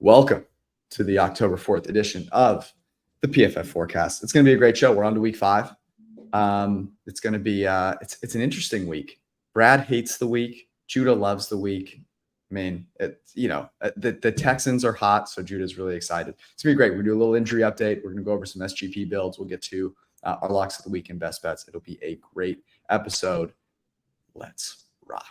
Welcome to the October 4th edition of the PFF Forecast. It's going to be a great show. We're on to week 5. It's going to be it's an interesting week. Brad hates the week. Judah loves the week. I mean, the Texans are hot, so Judah's really excited. It's going to be great. We're going to do a little injury update. We're going to go over some SGP builds. We'll get to our locks of the week and best bets. It'll be a great episode. Let's rock.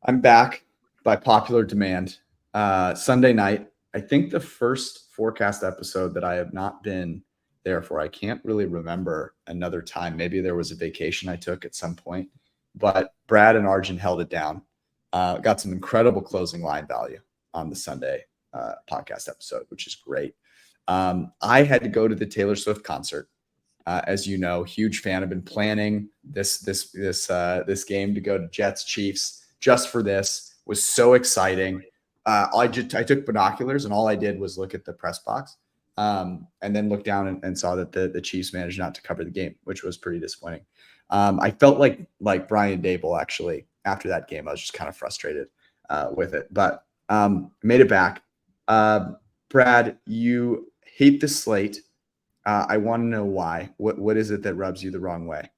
I'm back by popular demand. Sunday night, I think the first forecast episode that I have not been there for. I can't really remember another time. Maybe there was a vacation I took at some point, but Brad and Arjun held it down. Got some incredible closing line value on the Sunday podcast episode, which is great. I had to go to the Taylor Swift concert. As you know, huge fan. I've been planning this game to go to Jets Chiefs. Just for this. Was so exciting. I took binoculars and all I did was look at the press box and then look down and saw that the Chiefs managed not to cover the game, which was pretty disappointing. I felt like Brian Dable actually after that game. I was just kind of frustrated with it, but made it back. Brad, you hate the slate. I want to know why. What is it that rubs you the wrong way?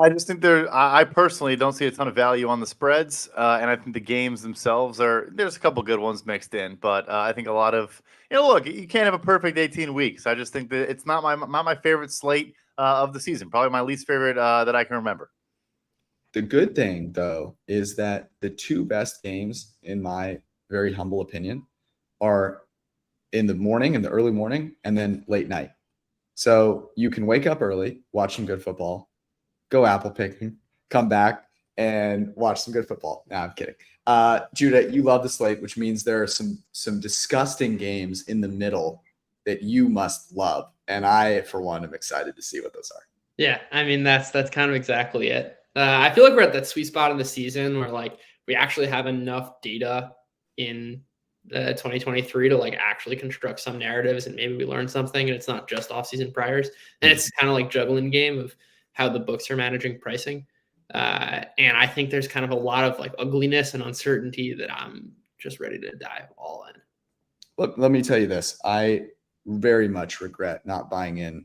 I just think I personally don't see a ton of value on the spreads, and I think the games themselves there's a couple good ones mixed in, but I think a lot of look, you can't have a perfect 18 weeks. I just think that it's not my favorite slate of the season, probably my least favorite that I can remember. The good thing though is that the two best games, in my very humble opinion, are in the morning, in the early morning, and then late night. So you can wake up early, watch some good football. Go apple picking, come back and watch some good football. No, I'm kidding. Judah, you love the slate, which means there are some disgusting games in the middle that you must love. And I, for one, am excited to see what those are. Yeah, I mean, that's kind of exactly it. I feel like we're at that sweet spot in the season where we actually have enough data in 2023 to actually construct some narratives and maybe we learn something and it's not just off-season priors. And it's kind of like juggling game of how the books are managing pricing. And I think there's kind of a lot of ugliness and uncertainty that I'm just ready to dive all in. Look, let me tell you this. I very much regret not buying in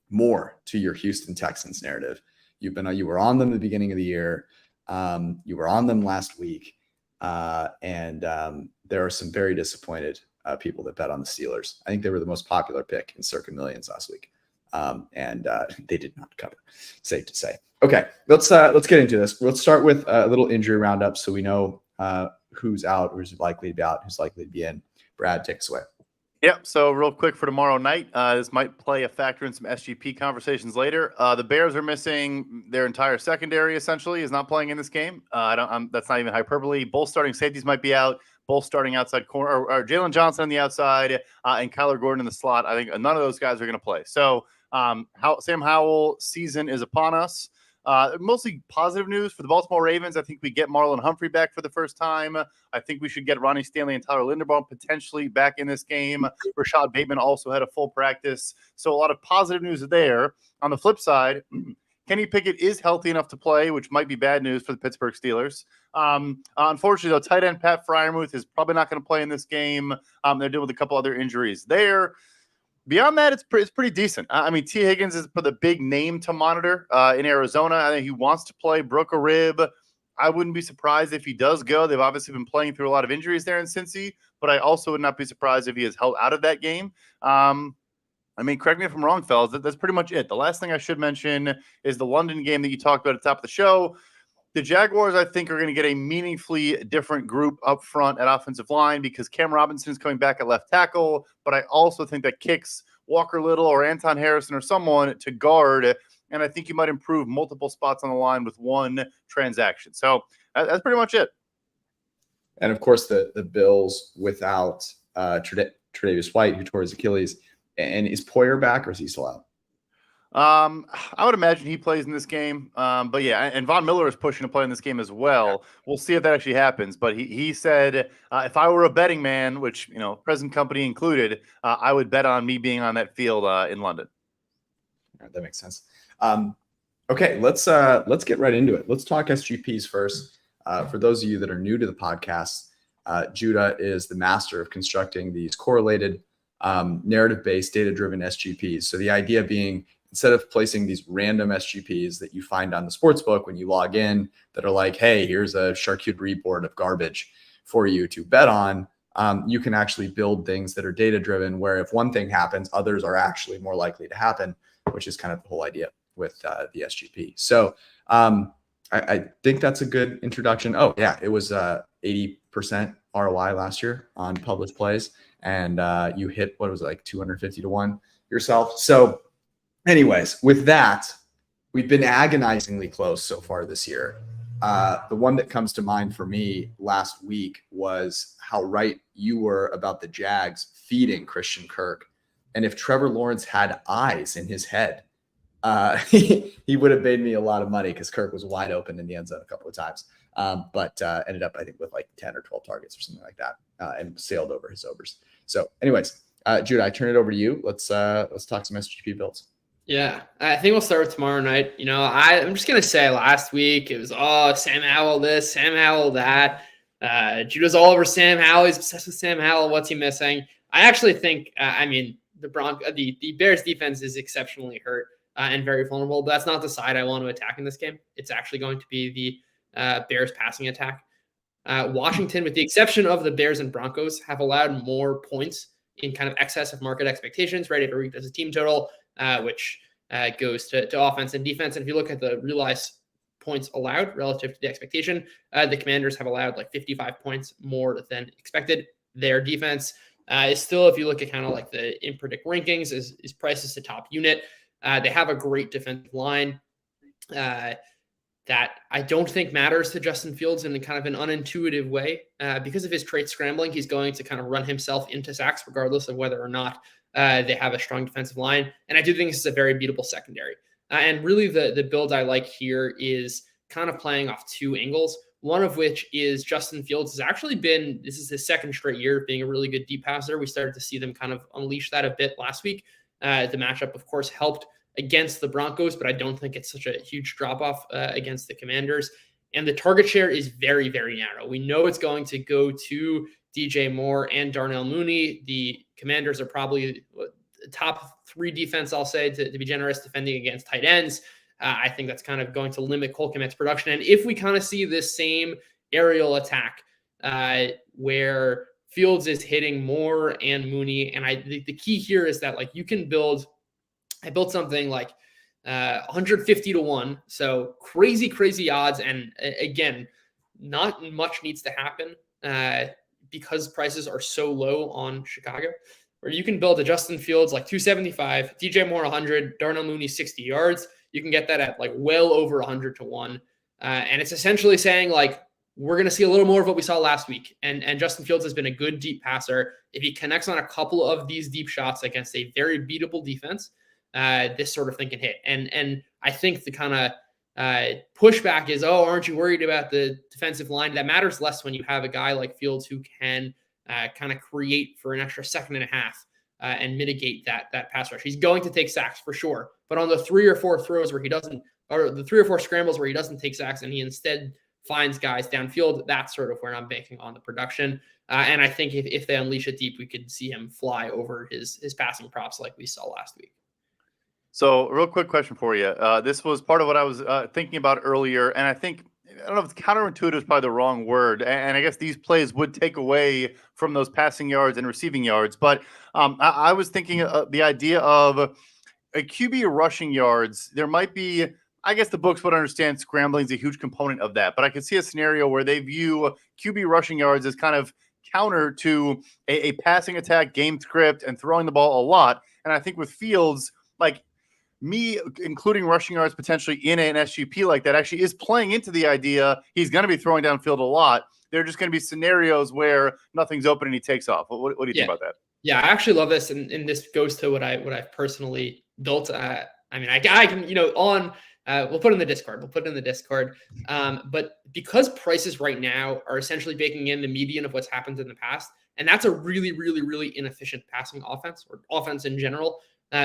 more to your Houston Texans narrative. You were on them at the beginning of the year. You were on them last week. And there are some very disappointed people that bet on the Steelers. I think they were the most popular pick in circa millions last week. And they did not cover, safe to say. Okay, let's get into this. Let's start with a little injury roundup so we know who's out, who's likely to be out, who's likely to be in. Brad, take us away. Yep. So real quick for tomorrow night, this might play a factor in some SGP conversations later. The Bears are missing their entire secondary. Essentially, is not playing in this game. That's not even hyperbole. Both starting safeties might be out. Both starting outside corner, or Jalen Johnson on the outside, and Kyler Gordon in the slot. I think none of those guys are going to play. So Sam Howell season is upon us. Mostly positive news for the Baltimore Ravens. I think we get Marlon Humphrey back for the first time. I think we should get Ronnie Stanley and Tyler Linderbaum potentially back in this game. Rashad Bateman also had a full practice. So a lot of positive news there. On the flip side, Kenny Pickett is healthy enough to play, which might be bad news for the Pittsburgh Steelers. Unfortunately, though, tight end Pat Freiermuth is probably not going to play in this game. They're dealing with a couple other injuries there. Beyond that, it's pretty decent. I mean, T. Higgins is for the big name to monitor in Arizona. I think he wants to play, broke a rib. I wouldn't be surprised if he does go. They've obviously been playing through a lot of injuries there in Cincy, but I also would not be surprised if he is held out of that game. I mean, correct me if I'm wrong, fellas. That's pretty much it. The last thing I should mention is the London game that you talked about at the top of the show. The Jaguars, I think, are going to get a meaningfully different group up front at offensive line because Cam Robinson is coming back at left tackle, but I also think that kicks Walker Little or Anton Harrison or someone to guard, and I think you might improve multiple spots on the line with one transaction. So that's pretty much it. And, of course, the Bills without Tre'Davious White, who tore his Achilles. And is Poyer back, or is he still out? I would imagine he plays in this game. But yeah, and Von Miller is pushing to play in this game as well. We'll see if that actually happens. But he said, if I were a betting man, which, present company included, I would bet on me being on that field in London. All right, that makes sense. Okay, let's get right into it. Let's talk SGPs first. For those of you that are new to the podcast, Judah is the master of constructing these correlated, narrative-based, data-driven SGPs. So the idea being, instead of placing these random SGPs that you find on the sportsbook when you log in that are like, hey, here's a charcuterie board of garbage for you to bet on, you can actually build things that are data-driven, where if one thing happens, others are actually more likely to happen, which is kind of the whole idea with the SGP. So I think that's a good introduction. Oh, yeah, it was 80% ROI last year on published plays, and you hit, what was it, like 250 to 1 yourself. So anyways, with that, we've been agonizingly close so far this year. The one that comes to mind for me last week was how right you were about the Jags feeding Christian Kirk. And if Trevor Lawrence had eyes in his head, he would have made me a lot of money, because Kirk was wide open in the end zone a couple of times. But ended up, I think, with like 10 or 12 targets or something like that, and sailed over his overs. So anyways, Judah, I turn it over to you. Let's talk some SGP builds. Yeah, I think we'll start with tomorrow night. I'm just going to say last week it was, Sam Howell this, Sam Howell that. Judah's all over Sam Howell. He's obsessed with Sam Howell. What's he missing? I actually think, the Bears defense is exceptionally hurt and very vulnerable, but that's not the side I want to attack in this game. It's actually going to be the Bears passing attack. Washington, with the exception of the Bears and Broncos, have allowed more points in kind of excess of market expectations, right? Every week there's a team total, which goes to offense and defense. And if you look at the realized points allowed relative to the expectation, the Commanders have allowed like 55 points more than expected. Their defense is still, if you look at kind of like the InPredict rankings, is priced as the top unit. They have a great defensive line that I don't think matters to Justin Fields in kind of an unintuitive way. Because of his trait scrambling, he's going to kind of run himself into sacks regardless of whether or not they have a strong defensive line. And I do think this is a very beatable secondary. And really the build I like here is kind of playing off two angles, one of which is Justin Fields this is his second straight year of being a really good deep passer. We started to see them kind of unleash that a bit last week. The matchup, of course, helped against the Broncos, but I don't think it's such a huge drop-off against the Commanders. And the target share is very, very narrow. We know it's going to go to DJ Moore and Darnell Mooney. The Commanders are probably the top three defense, I'll say, to be generous, defending against tight ends. I think that's kind of going to limit Cole Kmet's production. And if we kind of see this same aerial attack where Fields is hitting Moore and Mooney, and the key here is that like you can build. I built something like 150 to 1. So crazy odds. And again, not much needs to happen because prices are so low on Chicago, where you can build a Justin Fields like 275, DJ Moore 100, Darnell Mooney 60 yards. You can get that at like well over 100 to 1. And it's essentially saying like, we're going to see a little more of what we saw last week. And Justin Fields has been a good deep passer. If he connects on a couple of these deep shots against a very beatable defense, this sort of thing can hit. And I think the kind of pushback is, aren't you worried about the defensive line? That matters less when you have a guy like Fields who can kind of create for an extra second and a half and mitigate that pass rush. He's going to take sacks for sure, but on the 3 or 4 throws where he doesn't, or the 3 or 4 scrambles where he doesn't take sacks and he instead finds guys downfield, that's sort of where I'm banking on the production. And I think if they unleash it deep, we could see him fly over his passing props like we saw last week. So, real quick question for you. This was part of what I was thinking about earlier, and I don't know if counterintuitive is probably the wrong word, and I guess these plays would take away from those passing yards and receiving yards, but I was thinking the idea of a QB rushing yards. There might be, I guess the books would understand scrambling is a huge component of that, but I could see a scenario where they view QB rushing yards as kind of counter to a passing attack game script and throwing the ball a lot, and I think with Fields, like, me including rushing yards potentially in an SGP like that actually is playing into the idea he's going to be throwing downfield a lot. there are just going to be scenarios where nothing's open and he takes off. What do you think about that? Yeah, I actually love this, and this goes to what I've personally built. I mean, I can, we'll put it in the Discord. But because prices right now are essentially baking in the median of what's happened in the past, and that's a really, really, really inefficient passing offense or offense in general.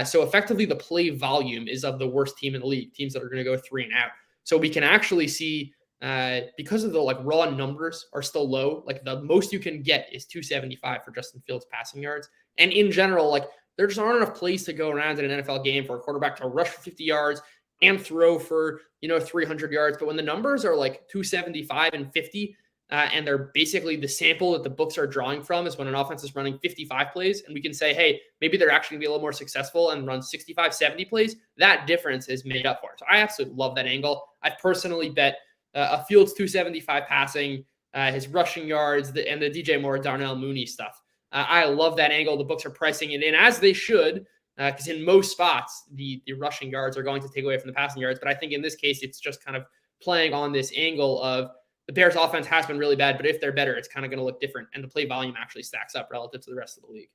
So effectively, the play volume is of the worst team in the league, teams that are going to go 3 and out. So we can actually see, because of the raw numbers are still low, the most you can get is 275 for Justin Fields passing yards. And in general, there just aren't enough plays to go around in an NFL game for a quarterback to rush for 50 yards and throw for 300 yards. But when the numbers are 275 and 50, and they're basically the sample that the books are drawing from is when an offense is running 55 plays, and we can say, hey, maybe they're actually going to be a little more successful and run 65, 70 plays. That difference is made up for. So I absolutely love that angle. I've personally bet a Fields 275 passing, his rushing yards, and the DJ Moore, Darnell Mooney stuff. I love that angle. The books are pricing it in as they should, because in most spots, the rushing yards are going to take away from the passing yards. But I think in this case, it's just kind of playing on this angle of the Bears offense has been really bad, but if they're better, it's kind of going to look different. And the play volume actually stacks up relative to the rest of the league.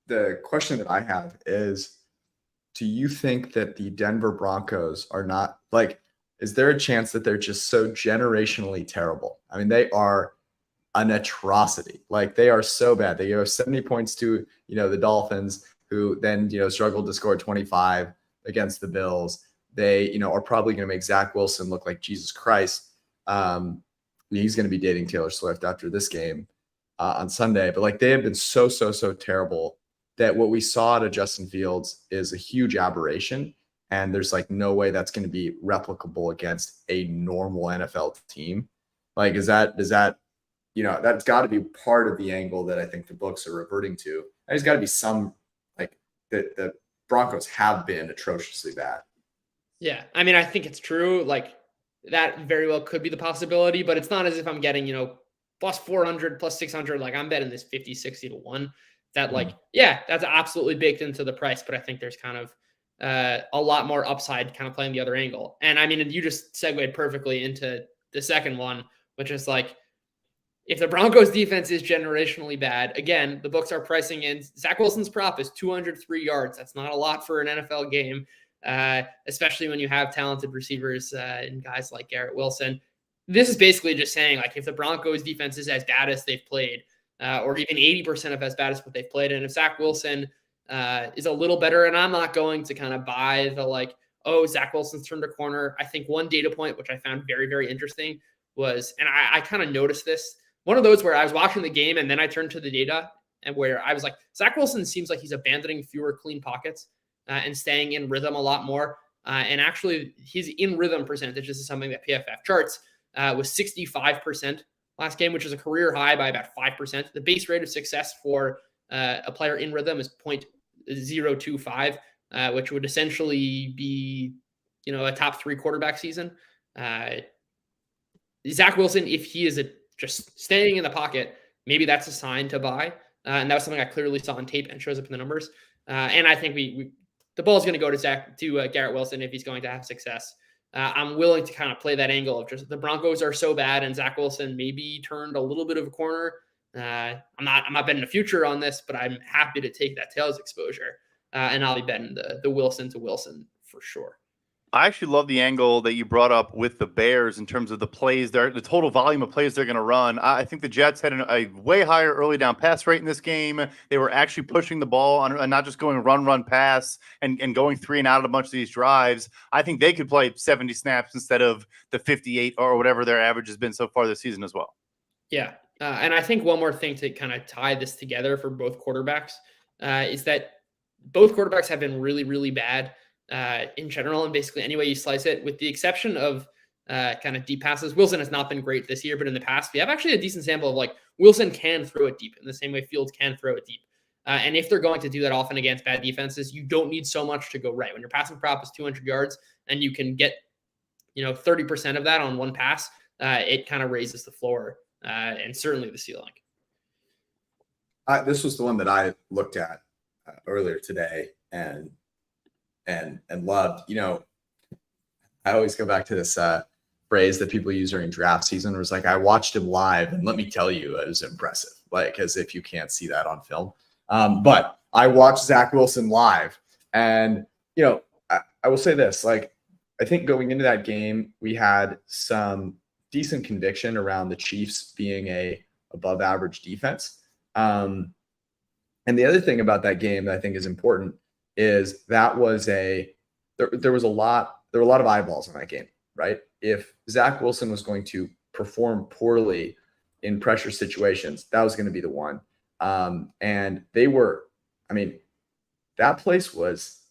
The question that I have is, do you think that the Denver Broncos are not is there a chance that they're just so generationally terrible? I mean, they are an atrocity. They are so bad. They go 70 points to, the Dolphins, who then, struggled to score 25 against the Bills. They, are probably going to make Zach Wilson look like Jesus Christ. He's going to be dating Taylor Swift after this game on Sunday. But they have been so terrible that what we saw out of Justin Fields is a huge aberration. And there's no way that's going to be replicable against a normal NFL team. Does that, that's got to be part of the angle that I think the books are reverting to. There's got to be some the Broncos have been atrociously bad. Yeah, I mean, I think it's true. That very well could be the possibility, but it's not as if I'm getting, plus 400, plus 600. I'm betting this 50, 60 to 1. That yeah, that's absolutely baked into the price. But I think there's kind of a lot more upside kind of playing the other angle. And I mean, you just segued perfectly into the second one, which is if the Broncos defense is generationally bad, again, the books are pricing in Zach Wilson's prop is 203 yards. That's not a lot for an NFL game. Especially when you have talented receivers and guys like Garrett Wilson. This is basically just saying, if the Broncos defense is as bad as they've played, or even 80% of as bad as what they've played, and if Zach Wilson is a little better, and I'm not going to kind of buy the Zach Wilson's turned a corner. I think one data point, which I found very, very interesting was, and I kind of noticed this, one of those where I was watching the game and then I turned to the data and where I was Zach Wilson seems like he's abandoning fewer clean pockets. And staying in rhythm a lot more. And actually, his in rhythm percentage, this is something that PFF charts, was 65% last game, which is a career high by about 5%. The base rate of success for a player in rhythm is 0.025, which would essentially be, a top 3 quarterback season. Zach Wilson, if he is just staying in the pocket, maybe that's a sign to buy. And that was something I clearly saw on tape and shows up in the numbers. And I think the ball is going to go to Garrett Wilson if he's going to have success. I'm willing to kind of play that angle of just the Broncos are so bad and Zach Wilson maybe turned a little bit of a corner. I'm not betting the future on this, but I'm happy to take that tails exposure. And I'll be betting the Wilson to Wilson for sure. I actually love the angle that you brought up with the Bears in terms of the plays, the total volume of plays they're going to run. I think the Jets had a way higher early down pass rate in this game. They were actually pushing the ball and not just going run, pass and going 3 and out of a bunch of these drives. I think they could play 70 snaps instead of the 58 or whatever their average has been so far this season as well. Yeah. And I think one more thing to kind of tie this together for both quarterbacks is that both quarterbacks have been really, really bad in general, and basically any way you slice it, with the exception of kind of deep passes. Wilson has not been great this year, but in the past, we have actually a decent sample of Wilson can throw it deep in the same way Fields can throw it deep. And if they're going to do that often against bad defenses, you don't need so much to go right. When your passing prop is 200 yards and you can get 30% of that on one pass, it kind of raises the floor and certainly the ceiling. This was the one that I looked at earlier today and loved. I always go back to this phrase that people use during draft season was like, I watched him live and let me tell you, it was impressive. Like, as if you can't see that on film. But I watched Zach Wilson live, and, you know, I will say this, like, I think going into that game, we had some decent conviction around the Chiefs being a above average defense. And the other thing about that game that I think is important is that was there were a lot of eyeballs on that game, right? If Zach Wilson was going to perform poorly in pressure situations, that was going to be the one. And they were, I mean, that place was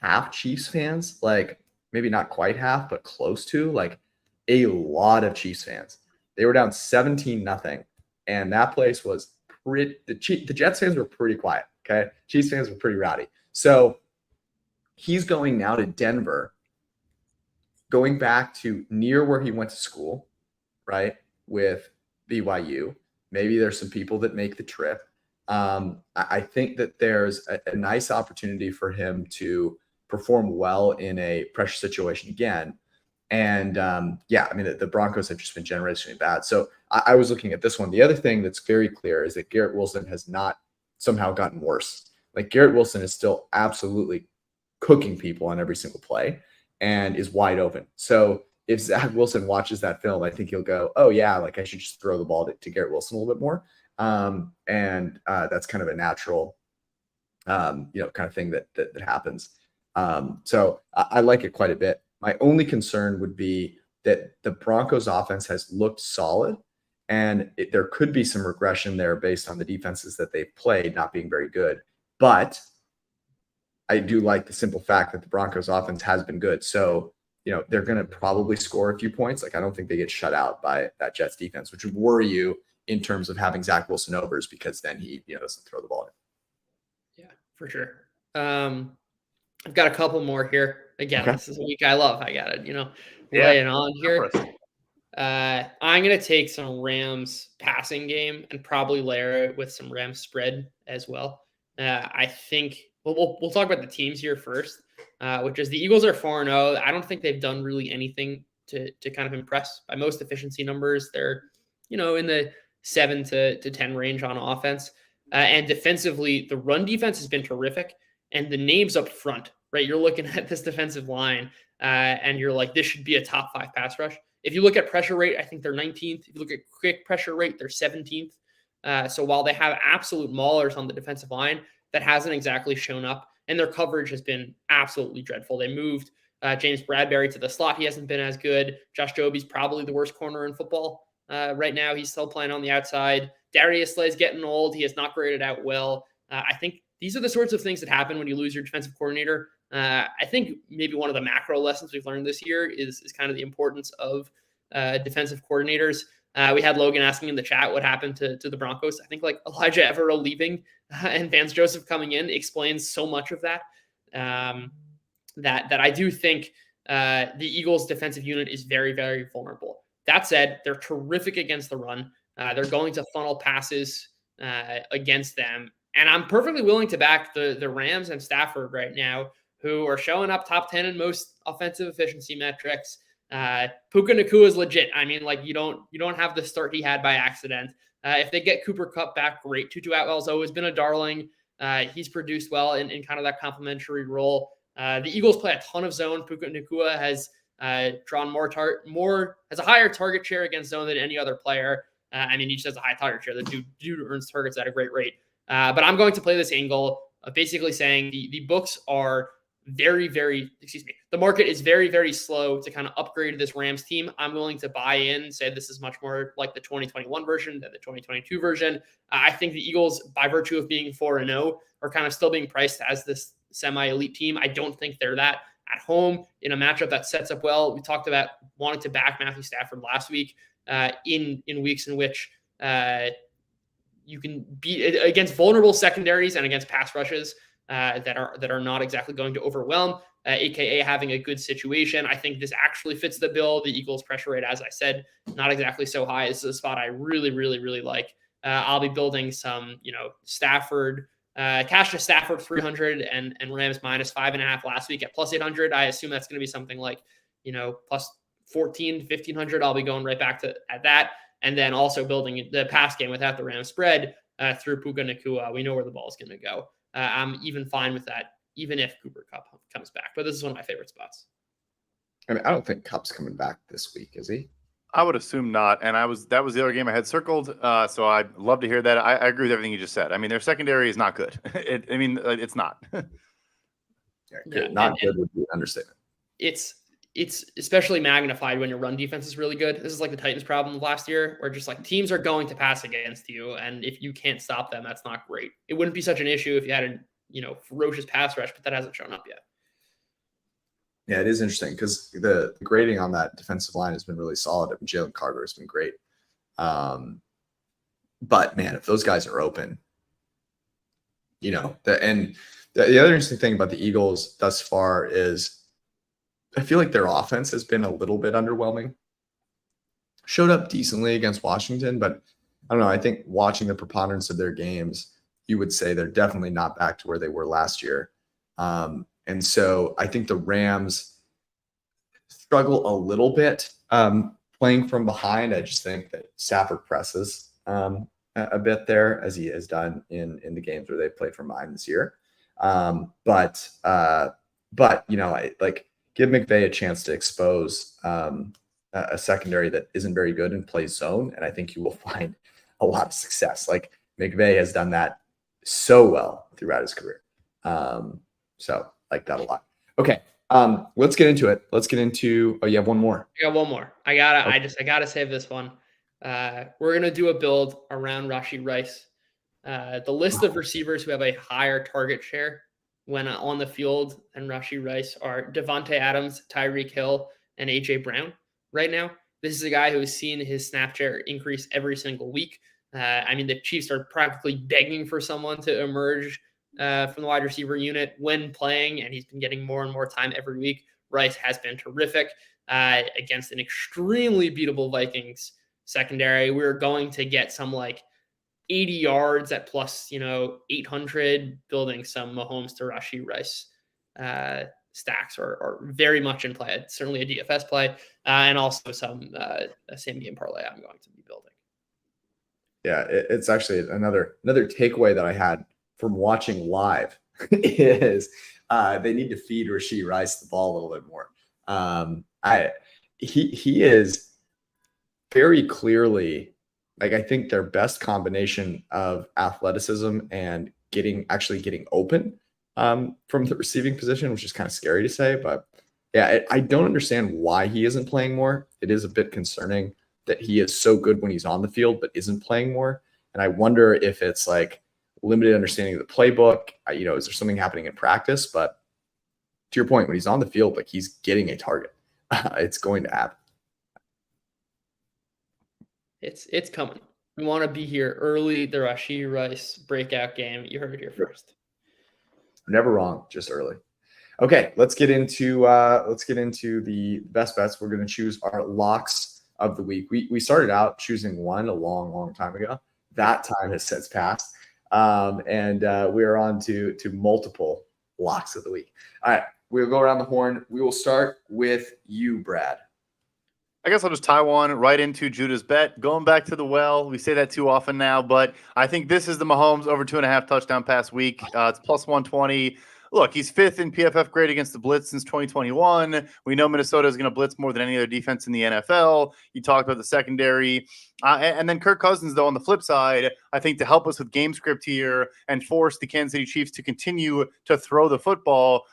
half Chiefs fans, like maybe not quite half, but close to, like a lot of Chiefs fans. They were down 17-0, and that place was the Jets fans were pretty quiet. Okay. Chiefs fans were pretty rowdy. So he's going now to Denver, going back to near where he went to school, right? With BYU. Maybe there's some people that make the trip. I think that there's a nice opportunity for him to perform well in a pressure situation again. And yeah, I mean, the Broncos have just been generationally bad. So I was looking at this one. The other thing that's very clear is that Garrett Wilson has not somehow gotten worse. Like, Garrett Wilson is still absolutely cooking people on every single play and is wide open. So if Zach Wilson watches that film, I think he'll go, oh yeah, like I should just throw the ball to Garrett Wilson a little bit more. And that's kind of a natural, kind of thing that happens. So I like it quite a bit. My only concern would be that the Broncos offense has looked solid, and there could be some regression there based on the defenses that they've played not being very good. But I do like the simple fact that the Broncos offense has been good. So, they're going to probably score a few points. Like, I don't think they get shut out by that Jets defense, which would worry you in terms of having Zach Wilson overs, because then he, doesn't throw the ball in. Yeah, for sure. I've got a couple more here. Again, Okay. This is a week I love. I got to, lay it on here. I'm going to take some Rams passing game and probably layer it with some Rams spread as well. I think we'll talk about the teams here first, which is the Eagles are 4-0. I don't think they've done really anything to kind of impress by most efficiency numbers. They're, in the 7 to 10 range on offense. And defensively, the run defense has been terrific. And the names up front, right? You're looking at this defensive line and you're like, this should be a top 5 pass rush. If you look at pressure rate, I think they're 19th. If you look at quick pressure rate, they're 17th. So while they have absolute maulers on the defensive line, that hasn't exactly shown up. And their coverage has been absolutely dreadful. They moved James Bradbury to the slot. He hasn't been as good. Josh Jobe's probably the worst corner in football right now. He's still playing on the outside. Darius Slay's getting old. He has not graded out well. I think these are the sorts of things that happen when you lose your defensive coordinator. I think maybe one of the macro lessons we've learned this year is kind of the importance of defensive coordinators. We had Logan asking in the chat what happened to the Broncos. I think like Elijah Evero leaving and Vance Joseph coming in explains so much of that. That I do think the Eagles' defensive unit is very, very vulnerable. That said, they're terrific against the run. They're going to funnel passes against them. And I'm perfectly willing to back the Rams and Stafford right now, who are showing up top 10 in most offensive efficiency metrics. Puka Nacua is legit. I mean, like you don't have the start he had by accident. If they get Cooper Kupp back, great. Tutu Atwell's always been a darling. He's produced well in kind of that complementary role. The Eagles play a ton of zone. Puka Nacua has drawn has a higher target share against zone than any other player. I mean, he just has a high target share. The dude earns targets at a great rate. But I'm going to play this angle of basically saying the books are the market is very, very slow to kind of upgrade this Rams team. I'm willing to buy in, say this is much more like the 2021 version than the 2022 version. I think the Eagles, by virtue of being 4-0, are kind of still being priced as this semi-elite team. I don't think they're that at home in a matchup that sets up well. We talked about wanting to back Matthew Stafford last week in weeks in which you can beat against vulnerable secondaries and against pass rushes that are not exactly going to overwhelm, aka having a good situation. I think this actually fits the bill. The Eagles pressure rate, as I said, not exactly so high. This is a spot I really, really, really like. I'll be building some, Stafford, cash to Stafford 300 and Rams minus 5.5 last week at plus 800. I assume that's going to be something like, plus 14, 1500, I'll be going right back to at that. And then also building the pass game without the Rams spread through Puka Nacua. We know where the ball is going to go. I'm even fine with that, even if Cooper Kupp comes back. But this is one of my favorite spots. I mean, I don't think Kupp's coming back this week, is he? I would assume not. And that was the other game I had circled. So I'd love to hear that. I agree with everything you just said. I mean, their secondary is not good. It's not. Not good would be an understatement. It's especially magnified when your run defense is really good. This is like the Titans' problem of last year, where just like teams are going to pass against you, and if you can't stop them, that's not great. It wouldn't be such an issue if you had a ferocious pass rush, but that hasn't shown up yet. Yeah, it is interesting because the grading on that defensive line has been really solid. I mean, Jalen Carter has been great. But man, if those guys are open, the other interesting thing about the Eagles thus far is I feel like their offense has been a little bit underwhelming. Showed up decently against Washington, but I don't know. I think watching the preponderance of their games, you would say they're definitely not back to where they were last year. And so I think the Rams struggle a little bit playing from behind. I just think that Stafford presses a bit there, as he has done in the games where they've played from behind this year. But give McVay a chance to expose a secondary that isn't very good and plays zone, and I think you will find a lot of success. Like McVay has done that so well throughout his career. So like that a lot. Okay. Let's get into it. Let's get into, you have one more. I got one more. I gotta save this one. We're gonna do a build around Rashee Rice. The list of receivers who have a higher target share when on the field than Rashee Rice are Devontae Adams, Tyreek Hill, and AJ Brown right now. This is a guy who has seen his snap share increase every single week. The Chiefs are practically begging for someone to emerge from the wide receiver unit when playing, and he's been getting more and more time every week. Rice has been terrific against an extremely beatable Vikings secondary. We're going to get some 80 yards at plus 800, building some Mahomes to Rashee Rice stacks are very much in play. It's certainly a DFS play, and also some same game parlay I'm going to be building. Yeah, it's actually another takeaway that I had from watching live is they need to feed Rashee Rice the ball a little bit more. He is very clearly, I think, their best combination of athleticism and getting open from the receiving position, which is kind of scary to say, but yeah, I don't understand why he isn't playing more. It is a bit concerning that he is so good when he's on the field, but isn't playing more. And I wonder if it's limited understanding of the playbook. Is there something happening in practice? But to your point, when he's on the field, he's getting a target. It's going to happen. It's coming. We want to be here early. The Rashee Rice breakout game. You heard it here first. Never wrong, just early. Okay, let's get into the best bets. We're going to choose our locks of the week. We started out choosing one a long time ago. That time has since passed, and we are on to multiple locks of the week. All right, we'll go around the horn. We will start with you, Brad. I guess I'll just tie one right into Judah's bet. Going back to the well, we say that too often now, but I think this is the Mahomes over 2.5 touchdown pass week. It's plus 120. Look, he's fifth in PFF grade against the blitz since 2021. We know Minnesota is going to blitz more than any other defense in the NFL. You talked about the secondary. And then Kirk Cousins, though, on the flip side, I think to help us with game script here and force the Kansas City Chiefs to continue to throw the football,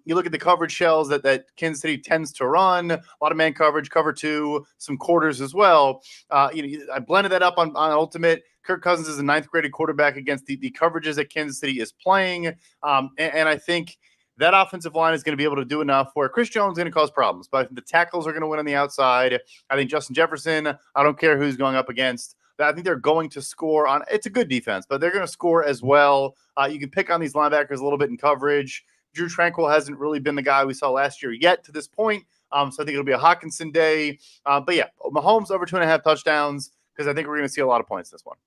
you look at the coverage shells that Kansas City tends to run, a lot of man coverage, cover two, some quarters as well. I blended that up on Ultimate. Kirk Cousins is a ninth graded quarterback against the coverages that Kansas City is playing. And I think that offensive line is going to be able to do enough where Chris Jones is going to cause problems. But I think the tackles are going to win on the outside. I think Justin Jefferson, I don't care who's going up against. I think they're going to score on – it's a good defense, but they're going to score as well. You can pick on these linebackers a little bit in coverage. Drew Tranquill hasn't really been the guy we saw last year yet to this point. So I think it'll be a Hawkinson day. But, yeah, Mahomes over 2.5 touchdowns because I think we're going to see a lot of points this one.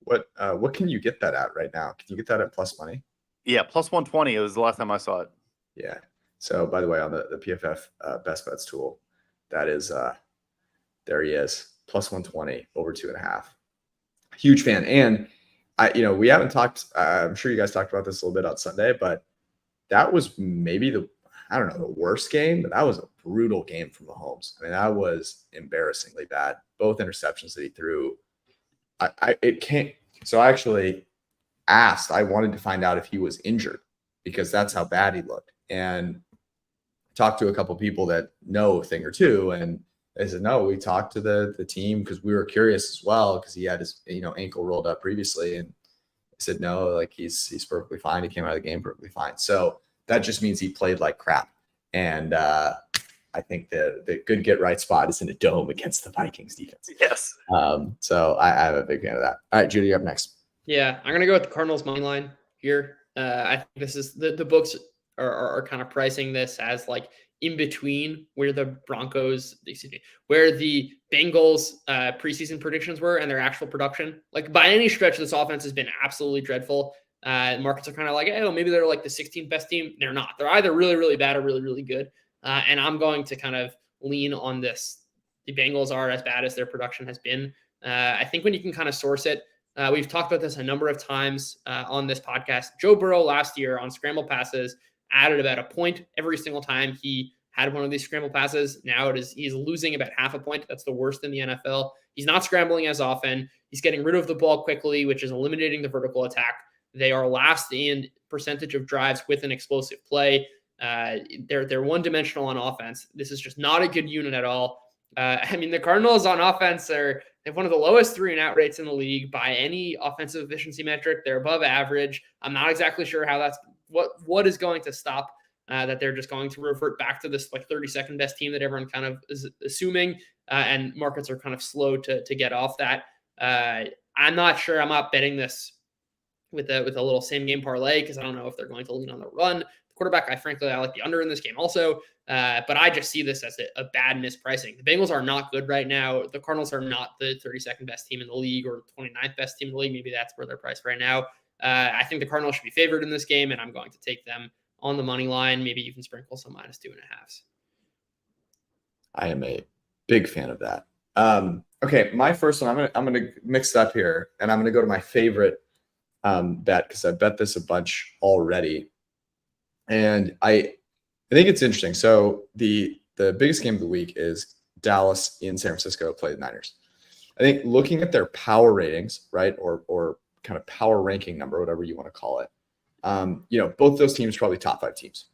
What can you get that at right now? Can you get that at plus money? Yeah, plus 120. It was the last time I saw it. Yeah. So by the way, on the PFF best bets tool, That is, there he is, plus 120, over 2.5. Huge fan. And we haven't talked, I'm sure you guys talked about this a little bit on Sunday, but that was maybe the worst game, but that was a brutal game from Mahomes. I mean, that was embarrassingly bad. Both interceptions that he threw. It can't. So I actually I wanted to find out if he was injured because that's how bad he looked. And talked to a couple people that know a thing or two, and they said, no, we talked to the team because we were curious as well because he had his ankle rolled up previously, and they said no, like he's perfectly fine. He came out of the game perfectly fine. So that just means he played like crap. And I think the good get right spot is in a dome against the Vikings defense. Yes. So I'm a big fan of that. All right, Judy, you're up next. Yeah, I'm gonna go with the Cardinals money line here. I think this is the books are kind of pricing this as like in between where the Bengals preseason predictions were and their actual production. Like by any stretch, this offense has been absolutely dreadful. Markets are kind of like, oh, maybe they're like the 16th best team. They're not. They're either really, really bad or really, really good. And I'm going to kind of lean on this. The Bengals are as bad as their production has been. I think when you can kind of source it, we've talked about this a number of times on this podcast. Joe Burrow last year on scramble passes added about a point every single time he had one of these scramble passes. Now he's losing about half a point. That's the worst in the NFL. He's not scrambling as often. He's getting rid of the ball quickly, which is eliminating the vertical attack. They are last in percentage of drives with an explosive play. They're one-dimensional on offense. This is just not a good unit at all. The Cardinals on offense they have one of the lowest 3-and-out rates in the league by any offensive efficiency metric. They're above average. I'm not exactly sure how that's what is going to stop that they're just going to revert back to this like 32nd best team that everyone kind of is assuming, and markets are kind of slow to get off that. I'm not sure. I'm not betting this with a little same game parlay because I don't know if they're going to lean on the run. The quarterback, I like the under in this game also, but I just see this as a bad mispricing. The Bengals are not good right now. The Cardinals are not the 32nd best team in the league or 29th best team in the league. Maybe that's where they're priced right now. I think the Cardinals should be favored in this game, and I'm going to take them on the money line. Maybe even sprinkle some -2.5. I am a big fan of that. Okay, my first one, I'm gonna mix it up here, and I'm gonna go to my favorite bet because I bet this a bunch already, and I think it's interesting. So the biggest game of the week is Dallas in San Francisco play the Niners. I think looking at their power ratings, right, or kind of power ranking number, whatever you want to call it, both those teams probably top 5 teams.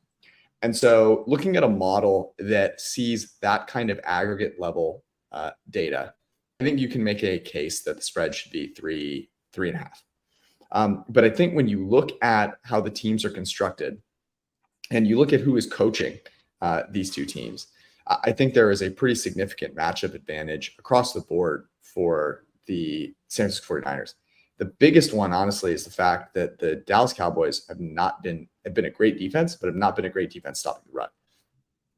And so looking at a model that sees that kind of aggregate level data, I think you can make a case that the spread should be 3.5. But I think when you look at how the teams are constructed and you look at who is coaching these two teams, I think there is a pretty significant matchup advantage across the board for the San Francisco 49ers. The biggest one, honestly, is the fact that the Dallas Cowboys have been a great defense, but have not been a great defense stopping the run.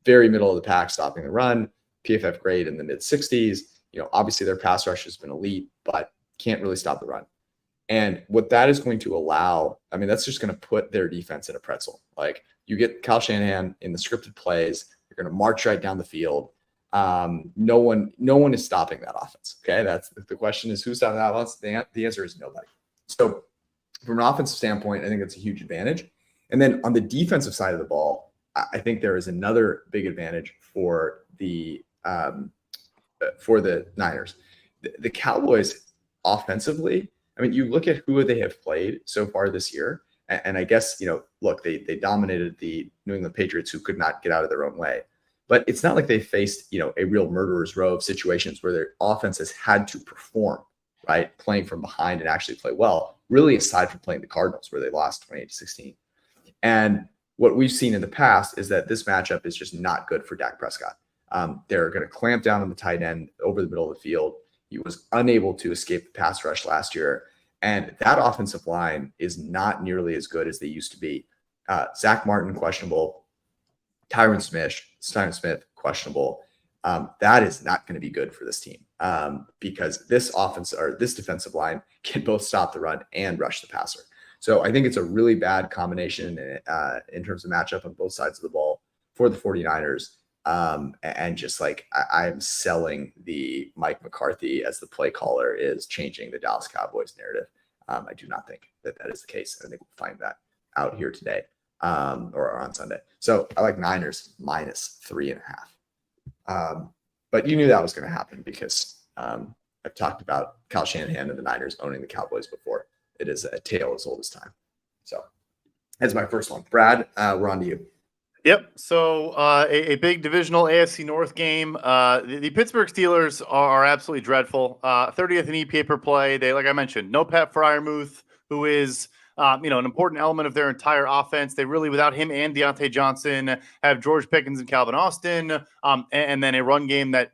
Very middle of the pack stopping the run. PFF grade in the mid 60s. Obviously their pass rush has been elite, but can't really stop the run. And what that is going to allow, that's just going to put their defense in a pretzel. Like you get Kyle Shanahan in the scripted plays, you're going to march right down the field. No one is stopping that offense. Okay. That's the question is who's stopping that offense? The answer is nobody. So from an offensive standpoint, I think that's a huge advantage. And then on the defensive side of the ball, I think there is another big advantage for the Niners. The Cowboys offensively, you look at who they have played so far this year, and I guess, look, they dominated the New England Patriots who could not get out of their own way. But it's not like they faced, a real murderer's row of situations where their offense has had to perform, right? Playing from behind and actually play well, really aside from playing the Cardinals where they lost 28-16. And what we've seen in the past is that this matchup is just not good for Dak Prescott. They're going to clamp down on the tight end over the middle of the field. He was unable to escape the pass rush last year. And that offensive line is not nearly as good as they used to be. Zach Martin, questionable. Tyron Smith, questionable. That is not going to be good for this team because this defensive line can both stop the run and rush the passer. So I think it's a really bad combination in terms of matchup on both sides of the ball for the 49ers. And just like I'm selling the Mike McCarthy as the play caller is changing the Dallas Cowboys narrative. I do not think that is the case. I think we'll find that out here today or on Sunday. So I like Niners -3.5. But you knew that was going to happen because I've talked about Kyle Shanahan and the Niners owning the Cowboys before. It is a tale as old as time. So that's my first one. Brad, we're on to you. Yep. So a big divisional AFC North game. The Pittsburgh Steelers are absolutely dreadful. 30th in EPA per play. They, like I mentioned, no Pat Freiermuth, who is an important element of their entire offense. They really, without him and Deontay Johnson, have George Pickens and Calvin Austin, and then a run game that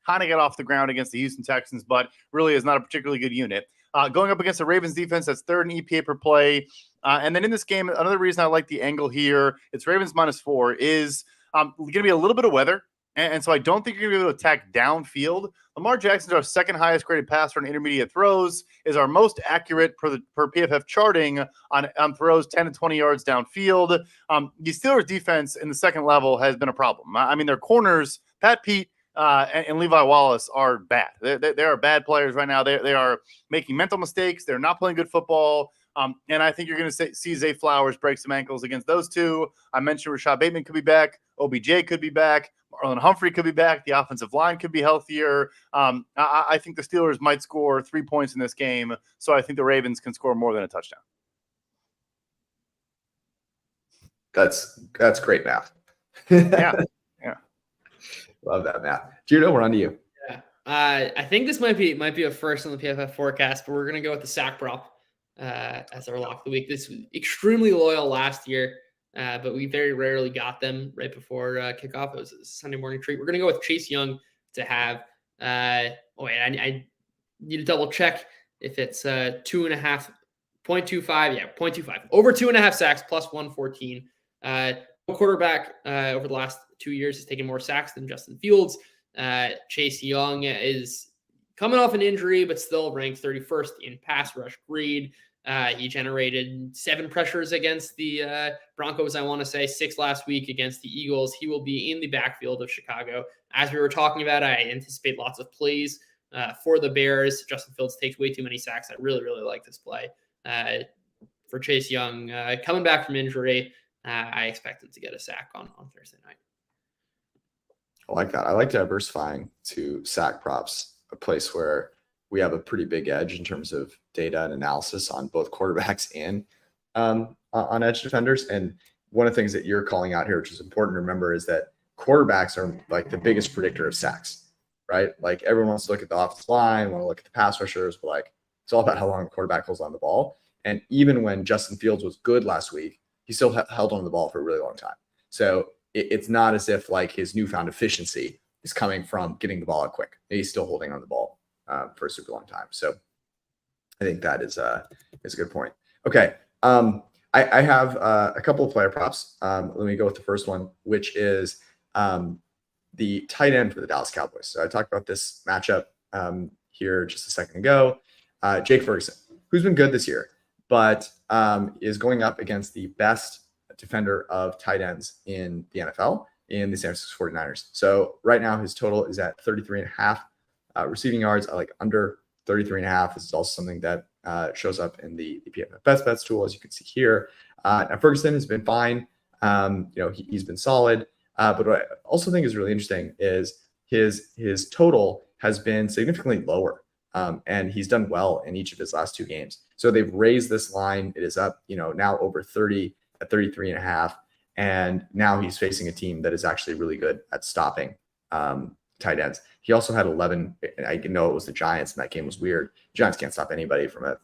kind of got off the ground against the Houston Texans, but really is not a particularly good unit. Going up against the Ravens defense, that's third in EPA per play. And then in this game, another reason I like the angle here, it's Ravens -4, is going to be a little bit of weather. And so I don't think you're going to be able to attack downfield. Lamar Jackson's our second highest graded passer on intermediate throws, is our most accurate per PFF charting on throws 10 to 20 yards downfield. The Steelers defense in the second level has been a problem. I mean, their corners, Pat Pete, and Levi Wallace are bad. They are bad players right now. They are making mental mistakes. They're not playing good football. And I think you're going to see Zay Flowers break some ankles against those two. I mentioned Rashad Bateman could be back. OBJ could be back. Marlon Humphrey could be back. The offensive line could be healthier. I think the Steelers might score 3 points in this game. So I think the Ravens can score more than a touchdown. That's great math. Yeah. Love that math. Judo, we're on to you. Yeah. I think this might be a first on the PFF forecast, but we're going to go with the sack prop as our lock of the week. This was extremely loyal last year, but we very rarely got them right before kickoff. It was a Sunday morning treat. We're going to go with Chase Young to have. I need to double check if it's 2.5, 0.25. Yeah, 0.25. Over 2.5 sacks plus 114. Quarterback over the last 2 years has taken more sacks than Justin Fields. Chase Young is coming off an injury, but still ranked 31st in pass rush grade. He generated 7 pressures against the Broncos, I want to say, 6 last week against the Eagles. He will be in the backfield of Chicago. As we were talking about, I anticipate lots of plays for the Bears. Justin Fields takes way too many sacks. I really, really like this play. For Chase Young, coming back from injury, I expect him to get a sack on Thursday night. I like that. I like diversifying to sack props, a place where we have a pretty big edge in terms of data and analysis on both quarterbacks and on edge defenders. And one of the things that you're calling out here, which is important to remember, is that quarterbacks are like the biggest predictor of sacks, right? Like everyone wants to look at the offensive line, want to look at the pass rushers, but like it's all about how long the quarterback holds on the ball. And even when Justin Fields was good last week, he still held on to the ball for a really long time. So it's not as if like his newfound efficiency is coming from getting the ball out quick. He's still holding on the ball for a super long time. So I think that is a good point. Okay. I have a couple of player props. Let me go with the first one, which is the tight end for the Dallas Cowboys. So I talked about this matchup here just a second ago. Jake Ferguson, who's been good this year, but is going up against the best defender of tight ends in the NFL in the San Francisco 49ers. So right now his total is at 33.5 receiving yards. I like under 33.5. This is also something that shows up in the PFF Best Bets tool, as you can see here. Now Ferguson has been fine. He's been solid. But what I also think is really interesting is his total has been significantly lower. And he's done well in each of his last 2 games. So they've raised this line. It is up, now over 30 at 33.5. And now he's facing a team that is actually really good at stopping tight ends. He also had 11. I know it was the Giants, and that game was weird. Giants can't stop anybody from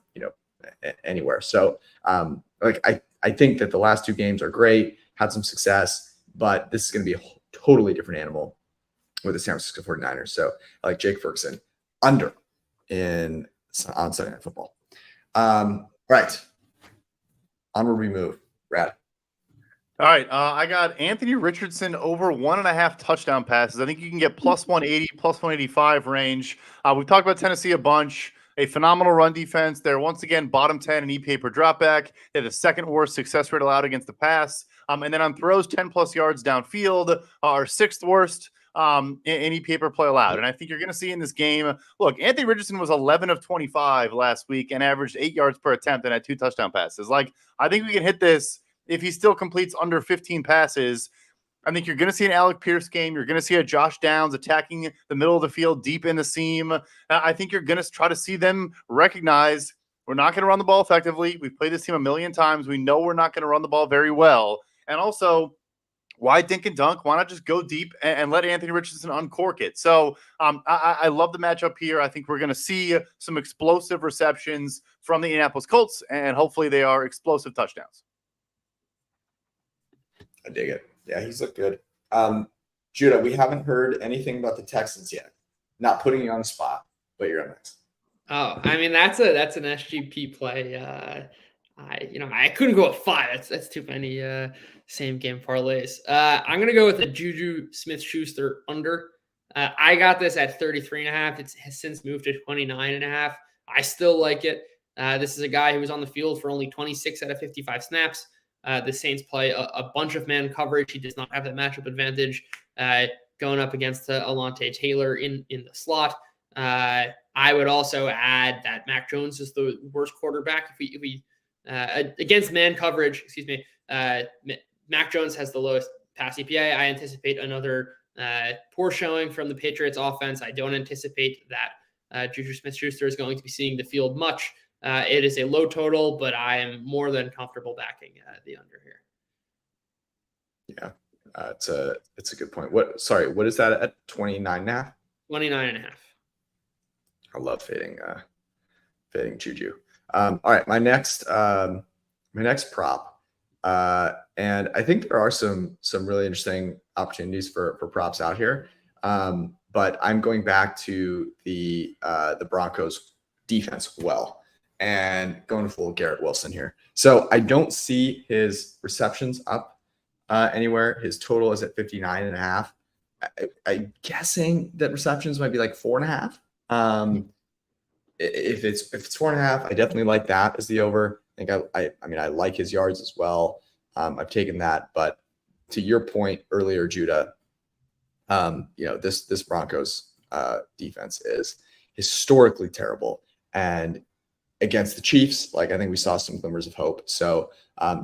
anywhere. So I think that the last 2 games are great, had some success, but this is going to be a totally different animal with the San Francisco 49ers. So I like Jake Ferguson under on Sunday Night Football. Right. Onward we move. Brad. All right. I got Anthony Richardson over 1.5 touchdown passes. I think you can get plus 180, plus 185 range. We've talked about Tennessee a bunch. A phenomenal run defense. They're once again bottom 10 in EPA per dropback. They had the second worst success rate allowed against the pass. And then on throws 10+ yards downfield, are 6th worst in any paper play allowed. And I think you're going to see in this game, look, Anthony Richardson was 11 of 25 last week and averaged 8 yards per attempt and had 2 touchdown passes. Like, I think we can hit this if he still completes under 15 passes. I think you're going to see an Alec Pierce game. You're going to see a Josh Downs attacking the middle of the field deep in the seam. I think you're going to try to see them recognize we're not going to run the ball effectively. We've played this team a million times. We know we're not going to run the ball very well. And also, why dink and dunk? Why not just go deep and let Anthony Richardson uncork it? So I love the matchup here. I think we're going to see some explosive receptions from the Indianapolis Colts, and hopefully they are explosive touchdowns. I dig it. Yeah, he's looked good. Judah, we haven't heard anything about the Texans yet. Not putting you on the spot, but you're up next. Oh, I mean, that's an SGP play. I couldn't go with 5. That's too many same game parlays. I'm gonna go with the Juju Smith-Schuster under. I got this at 33.5. It has since moved to 29.5. I still like it. This is a guy who was on the field for only 26 out of 55 snaps. The Saints play a bunch of man coverage. He does not have that matchup advantage going up against Alontae Taylor in the slot. I would also add that Mac Jones is the worst quarterback if we against man coverage. Excuse me. Mac Jones has the lowest pass EPA. I anticipate another poor showing from the Patriots offense. I don't anticipate that Juju Smith-Schuster is going to be seeing the field much. It is a low total, but I am more than comfortable backing the under here. Yeah, it's a good point. What is that at 29.5? 29.5. I love fading Juju. All right, my next prop, and I think there are some really interesting opportunities for props out here. But I'm going back to the Broncos defense and going full Garrett Wilson here. So I don't see his receptions up anywhere. His total is at 59.5. I'm guessing that receptions might be like 4.5. If it's 4.5, I definitely like that as the over. I mean, I like his yards as well. I've taken that, but to your point earlier, Judah, this Broncos defense is historically terrible, and against the Chiefs, I think we saw some glimmers of hope. So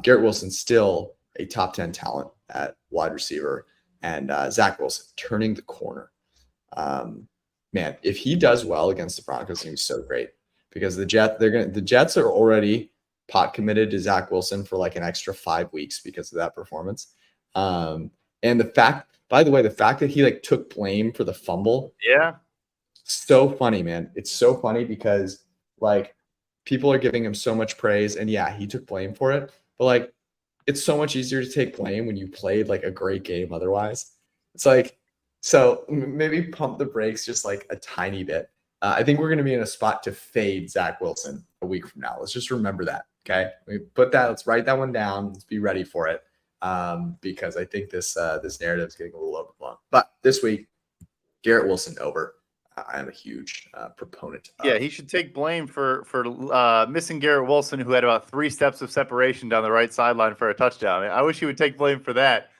Garrett Wilson's still a top 10 talent at wide receiver, and Zach Wilson turning the corner. Man, if he does well against the Broncos, it's going to be so great, because the Jets are already pot committed to Zach Wilson for an extra 5 weeks because of that performance. And the fact that he took blame for the fumble. Yeah. So funny, man. It's so funny because people are giving him so much praise, and yeah, he took blame for it, but it's so much easier to take blame when you played a great game otherwise. It's so maybe pump the brakes just a tiny bit. I think we're going to be in a spot to fade Zach Wilson a week from now. Let's just remember that. Okay. Let's write that one down. Let's be ready for it. Because I think this narrative is getting a little overblown. But this week, Garrett Wilson over. I am a huge proponent of. Yeah, he should take blame for missing Garrett Wilson, who had about 3 steps of separation down the right sideline for a touchdown. I wish he would take blame for that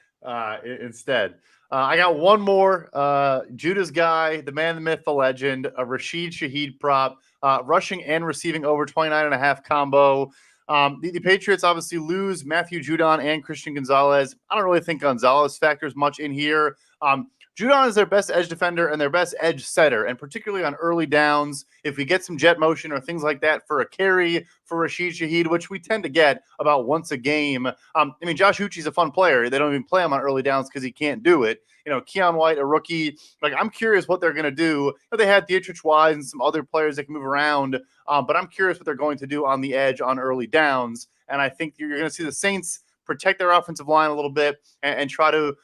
instead. I got one more. Judah's guy, the man, the myth, the legend, a Rashid Shaheed prop, rushing and receiving over 29.5 combo. The Patriots obviously lose Matthew Judon and Christian Gonzalez. I don't really think Gonzalez factors much in here. Judon is their best edge defender and their best edge setter, and particularly on early downs, if we get some jet motion or things like that for a carry for Rashid Shaheed, which we tend to get about once a game. Josh Uche's a fun player. They don't even play him on early downs because he can't do it. Keon White, a rookie. I'm curious what they're going to do. They had Dietrich Wise and some other players that can move around, but I'm curious what they're going to do on the edge on early downs. And I think you're going to see the Saints protect their offensive line a little bit and try to,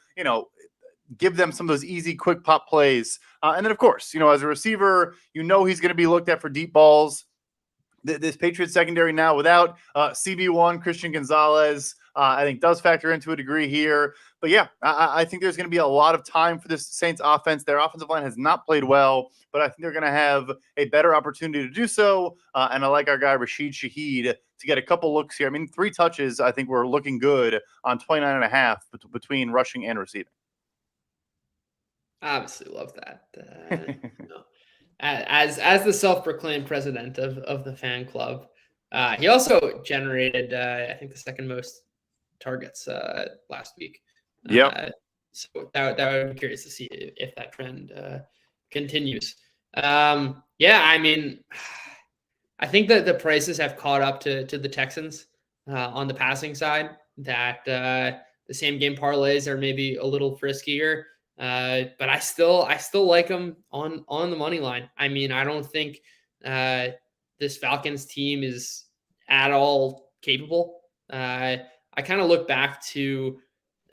give them some of those easy, quick pop plays. And then, of course, as a receiver, he's going to be looked at for deep balls. This Patriots secondary now without CB1, Christian Gonzalez, I think does factor into a degree here. But yeah, I think there's going to be a lot of time for this Saints offense. Their offensive line has not played well, but I think they're going to have a better opportunity to do so. And I like our guy Rashid Shaheed to get a couple looks here. I mean, 3 touches, I think we're looking good on 29.5 between rushing and receiving. Obviously love that. As the self-proclaimed president of the fan club, he also generated, I think, the second most targets last week. Yep. So that would be curious to see if that trend continues. Yeah, I mean, I think that the prices have caught up to the Texans on the passing side. That the same game parlays are maybe a little friskier. But I still like them on the money line. I mean, I don't think this Falcons team is at all capable. I kind of look back to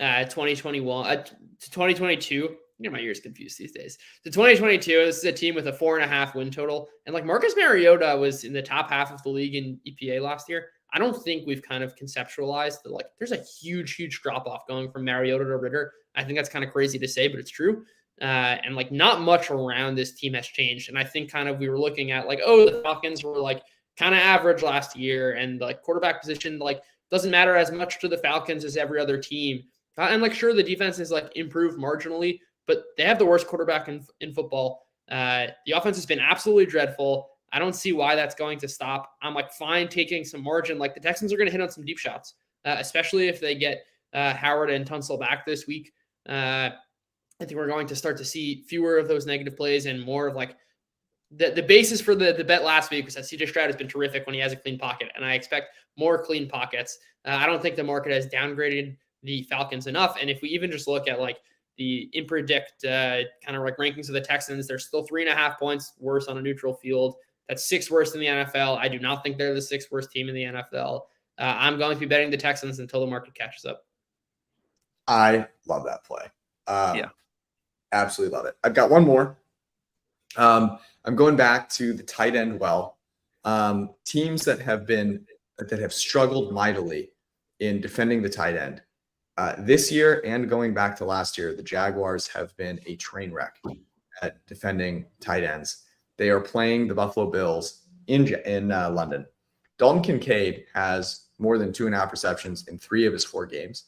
2021 to 2022. Get my ears confused these days. To 2022, this is a team with a 4.5 win total, and like Marcus Mariota was in the top half of the league in EPA last year. I don't think we've kind of conceptualized that like there's a huge drop off going from Mariota to Ritter. I think that's kind of crazy to say, but it's true. And like not much around this team has changed. And I think kind of we were looking at like, oh, the Falcons were like kind of average last year, and like quarterback position like doesn't matter as much to the Falcons as every other team. And like sure, the defense is like improved marginally, but they have the worst quarterback in football. The offense has been absolutely dreadful. I don't see why that's going to stop. I'm like fine taking some margin. Like the Texans are going to hit on some deep shots, especially if they get Howard and Tunsil back this week. I think we're going to start to see fewer of those negative plays and more of like the basis for the bet last week was that CJ Stroud has been terrific when he has a clean pocket, and I expect more clean pockets. I don't think the market has downgraded the Falcons enough. And if we even just look at like the impredict kind of like rankings of the Texans, they're still 3.5 points worse on a neutral field. That's 6th worst in the NFL. I do not think they're the 6th worst team in the NFL. I'm going to be betting the Texans until the market catches up. I love that play. Yeah. Absolutely love it. I've got one more. I'm going back to the tight end well. Teams that have struggled mightily in defending the tight end. This year and going back to last year, the Jaguars have been a train wreck at defending tight ends. They are playing the Buffalo Bills in London. Dalton Kincaid has more than 2.5 receptions in 3 of his 4 games.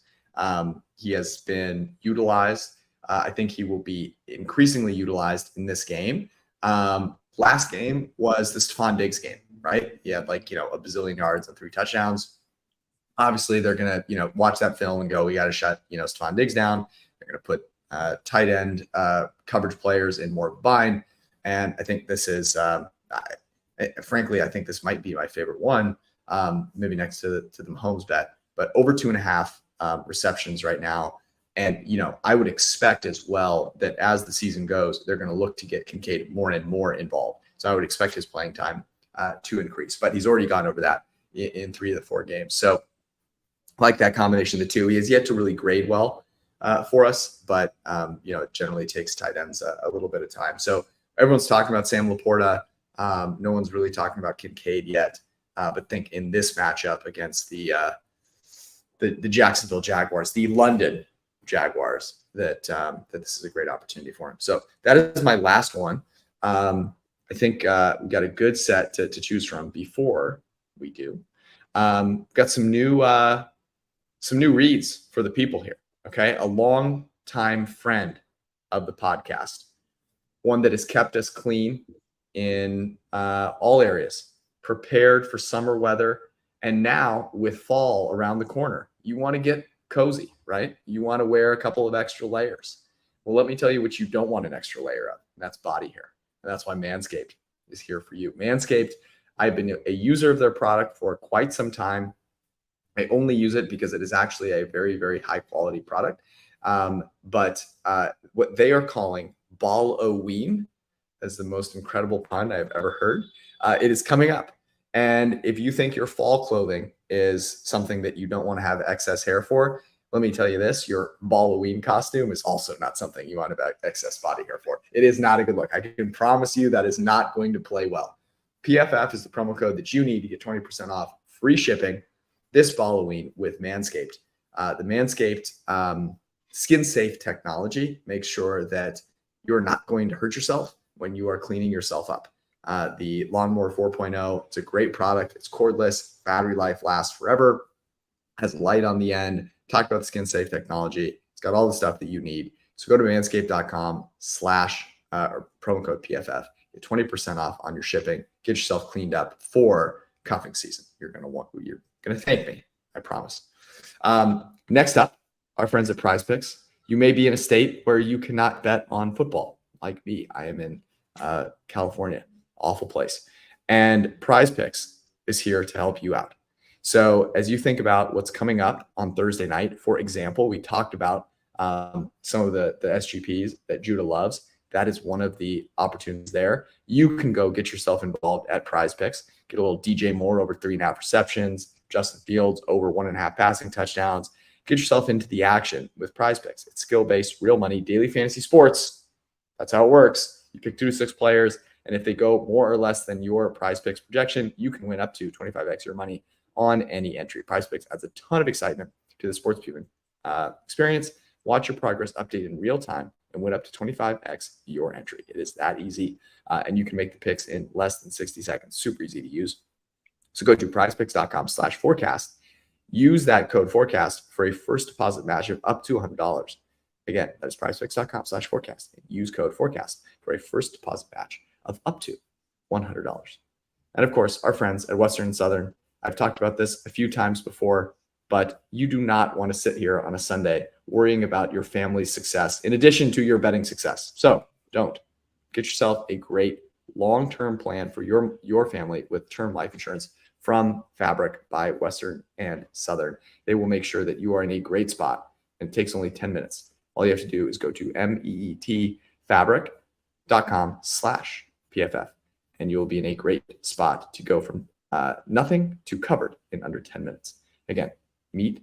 He has been utilized. I think he will be increasingly utilized in this game. Last game was the Stephon Diggs game, right? He had a bazillion yards and 3 touchdowns. Obviously, they're going to, watch that film and go, we got to shut, Stephon Diggs down. They're going to put tight end coverage players in more bind. And I think this is, frankly, I think this might be my favorite one, maybe next to the Mahomes bet, but over 2.5 receptions right now. And, I would expect as well that as the season goes, they're going to look to get Kincaid more and more involved. So I would expect his playing time to increase, but he's already gone over that in 3 of the 4 games. So I like that combination of the two. He has yet to really grade well for us, but, it generally takes tight ends a little bit of time. So everyone's talking about Sam Laporta. No one's really talking about Kincaid yet, but think in this matchup against the Jacksonville Jaguars, the London Jaguars, that this is a great opportunity for him. So that is my last one. I think we got a good set to choose from before we do. Got some new reads for the people here. Okay, a long time friend of the podcast, one that has kept us clean in all areas, prepared for summer weather, and now with fall around the corner, you want to get cozy, right? You want to wear a couple of extra layers. Well, let me tell you what you don't want an extra layer of, and that's body hair. And that's why Manscaped is here for you. Manscaped, I've been a user of their product for quite some time. I only use it because it is actually a very, very high quality product. But what they are calling Ball-O-Ween is the most incredible pun I've ever heard. It is coming up. And if you think your fall clothing is something that you don't want to have excess hair for, let me tell you this, your Ball-O-Ween costume is also not something you want to have excess body hair for. It is not a good look. I can promise you that is not going to play well. PFF is the promo code that you need to get 20% off free shipping this Ball-O-Ween with Manscaped. The Manscaped skin safe technology makes sure that you're not going to hurt yourself when you are cleaning yourself up. the Lawnmower 4.0. It's a great product. It's cordless. Battery life lasts forever. Has a light on the end. Talk about the skin safe technology. It's got all the stuff that you need. So go to manscaped.com/ or promo code PFF. Get 20% off on your shipping. Get yourself cleaned up for cuffing season. You're gonna thank me. I promise. Next up, our friends at Prize Picks. You may be in a state where you cannot bet on football, like me. I am in California, awful place. And Prize Picks is here to help you out. So as you think about what's coming up on Thursday night, for example, we talked about some of the SGPs that Judah loves. That is one of the opportunities there. You can go get yourself involved at Prize Picks. Get a little DJ Moore over 3.5 receptions, Justin Fields over 1.5 passing touchdowns. Get yourself into the action with Prize Picks. It's skill-based, real money, daily fantasy sports. That's how it works. You pick 2 to 6 players, and if they go more or less than your Prize Picks projection, you can win up to 25x your money on any entry. Prize Picks adds a ton of excitement to the sports viewing experience. Watch your progress updated in real time and win up to 25x your entry. It is that easy, and you can make the picks in less than 60 seconds. Super easy to use. So go to prizepicks.com/forecast. Use that code forecast for a first deposit match of up to $100. Again, that is prizepicks.com/forecast. Use code forecast for a first deposit match of up to $100. And of course, our friends at Western and Southern. I've talked about this a few times before, but you do not want to sit here on a Sunday worrying about your family's success in addition to your betting success. So don't. Get yourself a great long-term plan for your family with term life insurance from Fabric by Western and Southern. They will make sure that you are in a great spot, and it takes only 10 minutes. All you have to do is go to meetfabric.com/PFF, and you'll be in a great spot to go from nothing to covered in under 10 minutes. Again, meet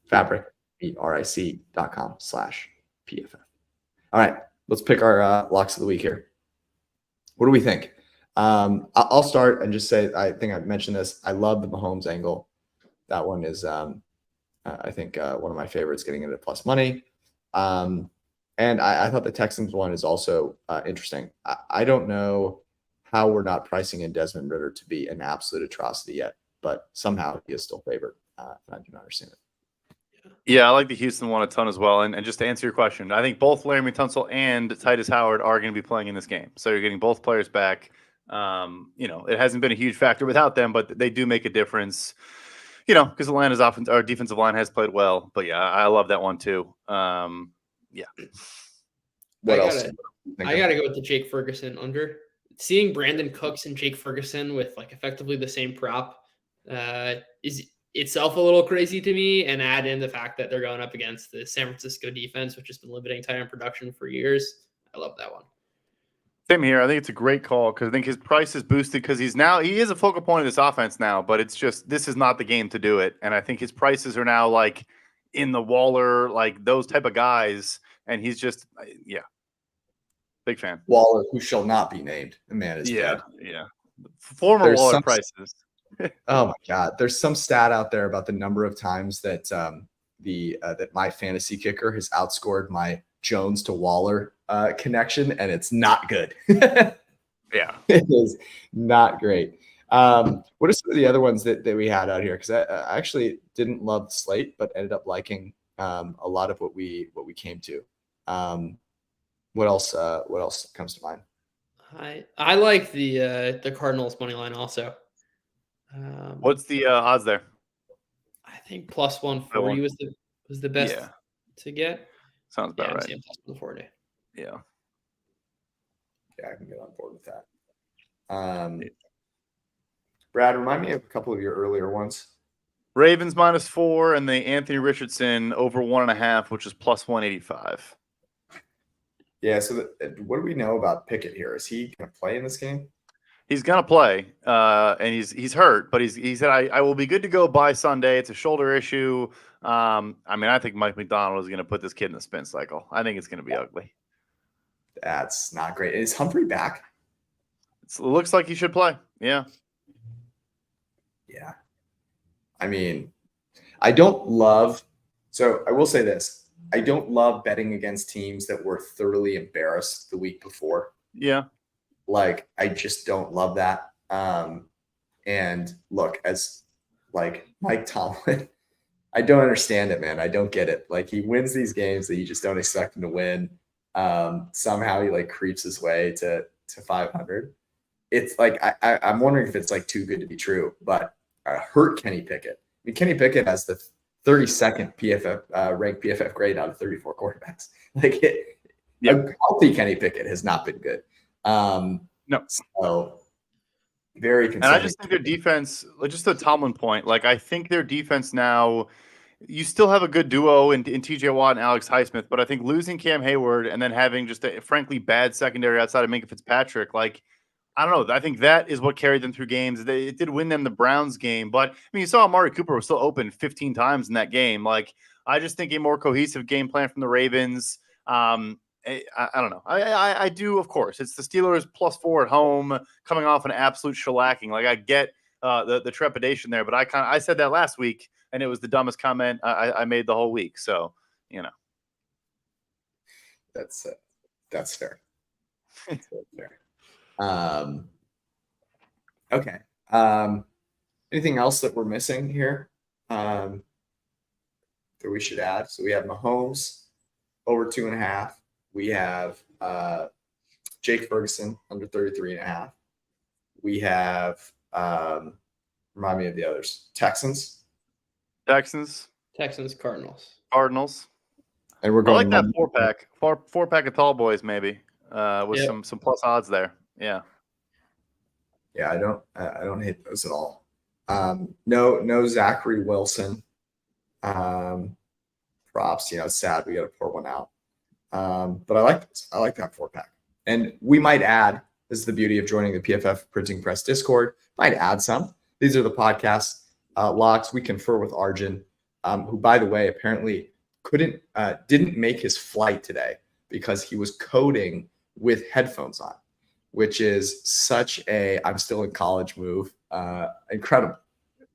fabric, meetric.com/PFF. All right, let's pick our locks of the week here. What do we think? I'll start and just say, I think I've mentioned this. I love the Mahomes angle. That one is, I think, one of my favorites, getting into plus money. And I thought the Texans one is also interesting. I don't know how we're not pricing in Desmond Ridder to be an absolute atrocity yet, but somehow he is still favored. And I do not understand it. Yeah, I like the Houston one a ton as well. And just to answer your question, I think both Larry Tunsil and Titus Howard are going to be playing in this game. So you're getting both players back. It hasn't been a huge factor without them, but they do make a difference, because Atlanta's our defensive line has played well. But yeah, I love that one too. Yeah. What else? I got to go with the Jake Ferguson under. Seeing Brandon Cooks and Jake Ferguson with effectively the same prop is itself a little crazy to me, and add in the fact that they're going up against the San Francisco defense, which has been limiting tight end production for years. I love that one. Same here. I think it's a great call because I think his price is boosted because he is a focal point of this offense now, but it's just, this is not the game to do it. And I think his prices are now in the Waller, those type of guys. And he's just, big fan. Waller, who shall not be named. The man is dead. Yeah. Former Waller prices. Oh my God. There's some stat out there about the number of times that that my fantasy kicker has outscored my Jones to Waller connection, and it's not good. Yeah. It is not great. What are some of the other ones that we had out here? Because I actually didn't love the slate, but ended up liking a lot of what we came to. What else comes to mind? I like the Cardinals money line also. What's the odds there? I think plus 140 was the best to get. Sounds about right. Plus 140. Yeah. Yeah, I can get on board with that. Brad, remind me of a couple of your earlier ones. Ravens -4 and the Anthony Richardson over 1.5, which is plus 185. Yeah. So what do we know about Pickett here? Is he going to play in this game? He's going to play, and he's hurt, but he said, I will be good to go by Sunday. It's a shoulder issue. I think Mike McDonald is going to put this kid in the spin cycle. I think it's going to be ugly. That's not great. Is Humphrey back? It looks like he should play. Yeah. Yeah. I mean, I don't love – so I will say this. I don't love betting against teams that were thoroughly embarrassed the week before. Yeah. Like, I just don't love that. And look, as like Mike Tomlin, I don't understand it, man. I don't get it. Like, he wins these games that you just don't expect him to win. Somehow he like creeps his way to 500. It's like I'm wondering if it's like too good to be true. But hurt Kenny Pickett. I mean, Kenny Pickett has the 32nd PFF ranked PFF grade out of 34 quarterbacks. Like, a healthy Kenny Pickett has not been good. No. So very concerning. And I just think their defense, just a Tomlin point, like I think their defense now, you still have a good duo in TJ Watt and Alex Highsmith, but I think losing Cam Hayward and then having just a frankly bad secondary outside of Minka Fitzpatrick, like, I don't know. I think that is what carried them through games. It did win them the Browns game, but I mean, you saw Amari Cooper was still open 15 times in that game. Like, I just think a more cohesive game plan from the Ravens. I don't know. I do, of course. It's the Steelers +4 at home, coming off an absolute shellacking. Like, I get the trepidation there, but I said that last week, and it was the dumbest comment I made the whole week. So, you know, that's fair. That's fair. Okay. Anything else that we're missing here that we should add? So we have Mahomes over 2.5. We have Jake Ferguson under 33.5. We have remind me of the others. Texans, Cardinals. And we're I going like that 4-pack. Four-pack of tall boys, maybe. With some plus odds there. Yeah. Yeah, I don't hate those at all. No Zachary Wilson. Props, sad we got to pour one out. But I like this. I like that 4-pack. And we might add, this is the beauty of joining the PFF Printing Press Discord, might add some. These are the podcast locks. We confer with Arjun, who, by the way, apparently didn't make his flight today because he was coding with headphones on, which is such a I'm still in college move. Incredible.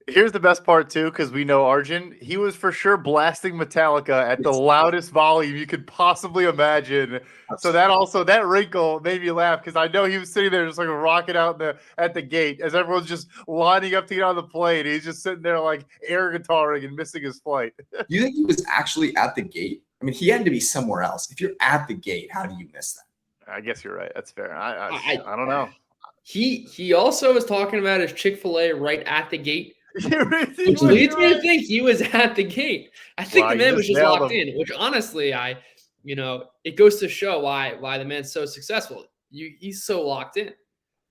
Here's the best part, too, because we know Arjun. He was for sure blasting Metallica at the loudest volume you could possibly imagine. So that wrinkle made me laugh because I know he was sitting there just like rocking out at the gate as everyone's just lining up to get on the plane. He's just sitting there like air guitaring and missing his flight. Do you think he was actually at the gate? I mean, he had to be somewhere else. If you're at the gate, how do you miss that? I guess you're right. That's fair. I don't know. He also was talking about his Chick-fil-A right at the gate. Which leads me to think he was at the gate. I think the man was just locked in, which honestly, it goes to show why the man's so successful. He's so locked in.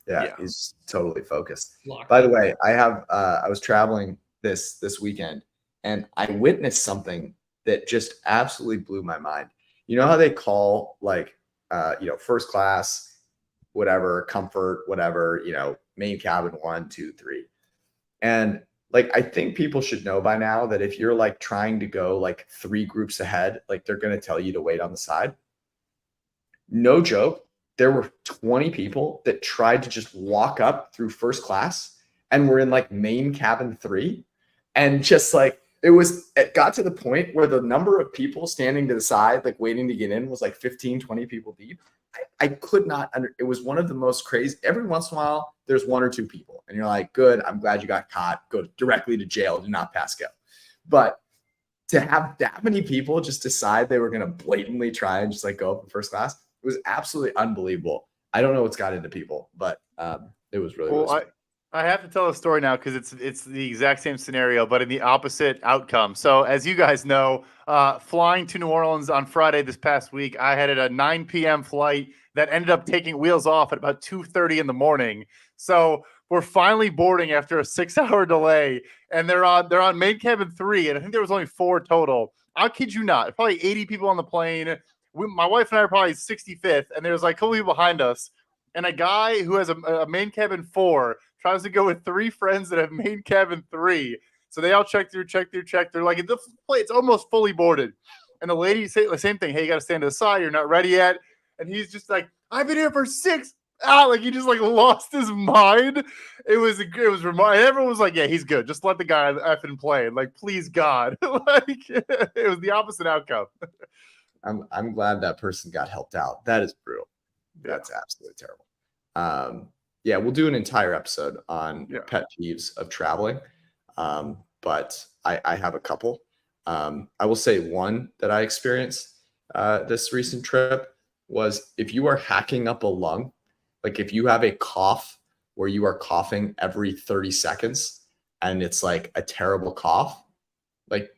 Yeah, he's totally focused. By the way, I was traveling this weekend and I witnessed something that just absolutely blew my mind. You know how they call first class, whatever, comfort, whatever, main cabin 1, 2, 3. And I think people should know by now that if you're trying to go 3 groups ahead, they're going to tell you to wait on the side. No joke. There were 20 people that tried to just walk up through first class and were in main cabin 3. And just it got to the point where the number of people standing to the side, waiting to get in was 15, 20 people deep. I could not it was one of the most crazy. Every once in a while, there's 1 or 2 people and you're like, good, I'm glad you got caught. Go directly to jail. Do not pass go. But to have that many people just decide they were going to blatantly try and just go up in first class, it was absolutely unbelievable. I don't know what's got into people, but it was really, really I have to tell a story now because it's the exact same scenario, but in the opposite outcome. So as you guys know, flying to New Orleans on Friday this past week, I had a 9 p.m. flight that ended up taking wheels off at about 2:30 in the morning. So we're finally boarding after a 6-hour delay, and they're on main cabin 3, and I think there was only 4 total. I'll kid you not, probably 80 people on the plane. My wife and I are probably 65th, and there's a couple people behind us, and a guy who has a main cabin 4 tries to go with 3 friends that have main cabin 3. So they all check through. They're like, it's almost fully boarded. And the lady say the same thing. Hey, you got to stand to the side. You're not ready yet. And he's just like, I've been here for 6. He just lost his mind. It was remarkable. Everyone was like, yeah, he's good. Just let the guy effing play. Please God. It was the opposite outcome. I'm glad that person got helped out. That is brutal. That's absolutely terrible. Yeah, we'll do an entire episode on Yeah. pet peeves of traveling. But I have a couple. I will say one that I experienced this recent trip was if you are hacking up a lung, like if you have a cough where you are coughing every 30 seconds and it's like a terrible cough, like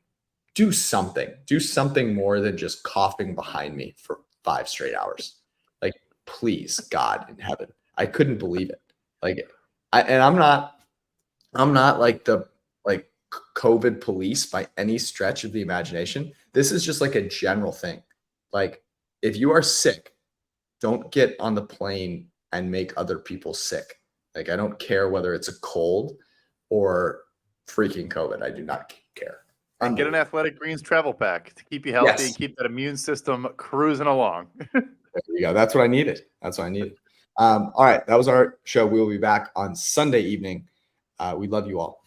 do something more than just coughing behind me for 5 straight hours. Like, please, God in heaven. I couldn't believe it. Like, I'm not like the like COVID police by any stretch of the imagination. This is just like a general thing. Like, if you are sick, don't get on the plane and make other people sick. Like, I don't care whether it's a cold or freaking COVID. I do not care. And get an Athletic Greens travel pack to keep you healthy Yes. and keep that immune system cruising along. There you go. That's what I needed. All right. That was our show. We will be back on Sunday evening. We love you all.